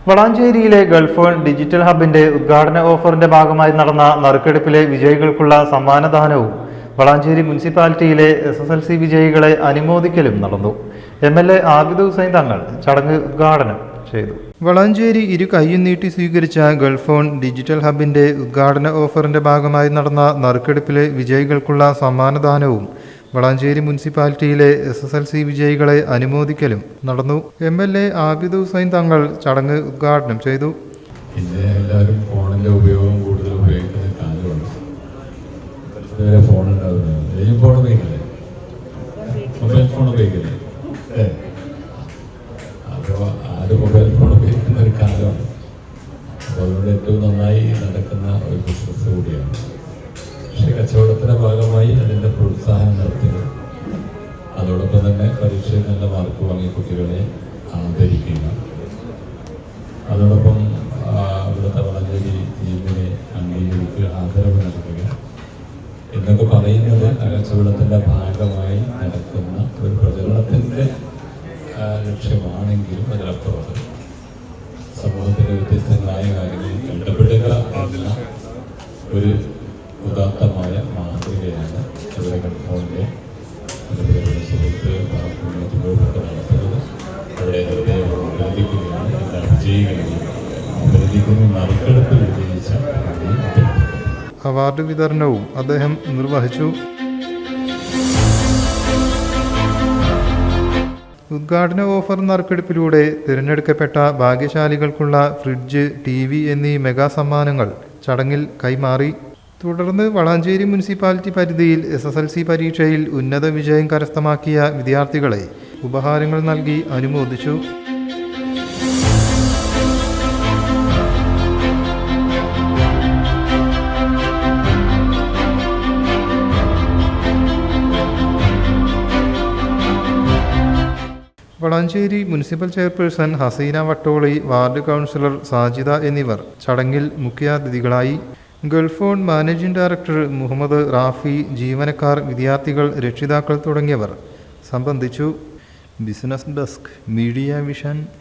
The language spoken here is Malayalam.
വളാഞ്ചേരിയിലെ ഗൾഫ് ഡിജിറ്റൽ ഹബിന്റെ ഉദ്ഘാടന ഓഫറിന്റെ ഭാഗമായി നടന്ന നറുക്കെടുപ്പിലെ വിജയികൾക്കുള്ള സമ്മാനദാനവും വളാഞ്ചേരി മുനിസിപ്പാലിറ്റിയിലെ SSLC വിജയികളെ അനുമോദിക്കലും നടന്നു. MLA ആബിദ് ഹുസൈൻ തങ്ങൾ ചടങ്ങ് ഉദ്ഘാടനം ചെയ്തു. വളാഞ്ചേരി ഇരു കൈയും നീട്ടി സ്വീകരിച്ച ഗൾഫ് ഡിജിറ്റൽ ഹബിന്റെ ഉദ്ഘാടന ഓഫറിന്റെ ഭാഗമായി നടന്ന നറുക്കെടുപ്പിലെ വിജയികൾക്കുള്ള സമ്മാനദാനവും വളാഞ്ചേരി മുനിസിപ്പാലിറ്റിയിലെ SSLC വിജയികളെ അനുമോദിക്കലും നടന്നു. MLA ആബിദ് ഹുസൈൻ തങ്ങൾ ചടങ്ങ് ഉദ്ഘാടനം ചെയ്തു. എല്ലാവരും ഫോണിന്റെ ഉപയോഗം കൂടുതൽ ഉപയോഗിക്കുന്ന കാലമാണ്. ഫോൺ ഉണ്ടാകുന്നത് ഫോൺ ഉപയോഗിക്കില്ലേ, മൊബൈൽ ഫോൺ ഉപയോഗിക്കില്ലേ? അപ്പോൾ ആര് മൊബൈൽ ഫോൺ ഉപയോഗിക്കുന്ന ഒരു കാലമാണ്. അപ്പോൾ അതുകൊണ്ട് ഏറ്റവും നന്നായി നടക്കുന്ന ഒരു ബിസിനസ് കൂടിയാണ്. പക്ഷേ കച്ചവടത്തിന്റെ ഭാഗമായി അതിൻ്റെ പ്രോത്സാഹനം നടത്തുക, അതോടൊപ്പം തന്നെ പരീക്ഷയിൽ നല്ല മാർക്ക് വാങ്ങിയ കുട്ടികളെ ആദരിക്കുക, അതോടൊപ്പം ഇവിടുത്തെ വളാഞ്ചേരി ടീമിനെ അംഗീകരിക്കുക, ആദരവ് നൽകുക എന്നൊക്കെ പറയുന്നത് കച്ചവടത്തിൻ്റെ ഭാഗമായി നടക്കുന്ന ഒരു പ്രചരണത്തിൻ്റെ ലക്ഷ്യമാണെങ്കിലും അതിലപ്പുറത്ത് സമൂഹത്തിൻ്റെ വ്യത്യസ്തങ്ങളായ കാര്യങ്ങളിൽ ഇടപെടുക എന്ന ഒരു ഉദാത്തമായ മാതൃകയാണ് ഇവിടെ ഗൾഫോണിൻ്റെ സുഹൃത്ത് നടത്തുന്നത്. അവിടെ ഹൃദയം അഭിനന്ദിക്കുകയാണ്. എല്ലാ വിജയികളെയും അഭിനന്ദിക്കുന്ന നറുക്കെടുപ്പിൽ വിജയിച്ച അവാർഡ് വിതരണവും അദ്ദേഹം നിർവഹിച്ചു. ഉദ്ഘാടന ഓഫർ നറുക്കെടുപ്പിലൂടെ തിരഞ്ഞെടുക്കപ്പെട്ട ഭാഗ്യശാലികൾക്കുള്ള ഫ്രിഡ്ജ്, TV എന്നീ മെഗാ സമ്മാനങ്ങൾ ചടങ്ങിൽ കൈമാറി. തുടർന്ന് വളാഞ്ചേരി മുനിസിപ്പാലിറ്റി പരിധിയിൽ SSLC പരീക്ഷയിൽ ഉന്നത വിജയം കരസ്ഥമാക്കിയ വിദ്യാർത്ഥികളെ ഉപഹാരങ്ങൾ നൽകി അനുമോദിച്ചു. Valanchery municipal chairperson Haseena Vattoli, ward councillor Sajida എന്നിവർ ചടങ്ങിൽ മുഖ്യാതിഥികളായി. Gulf managing director Muhammad Rafi, ജീവനക്കാർ, വിദ്യാർത്ഥികൾ, രക്ഷിതാക്കൾ തുടങ്ങിയവർ സംബന്ധിച്ചു. Business desk, media vision.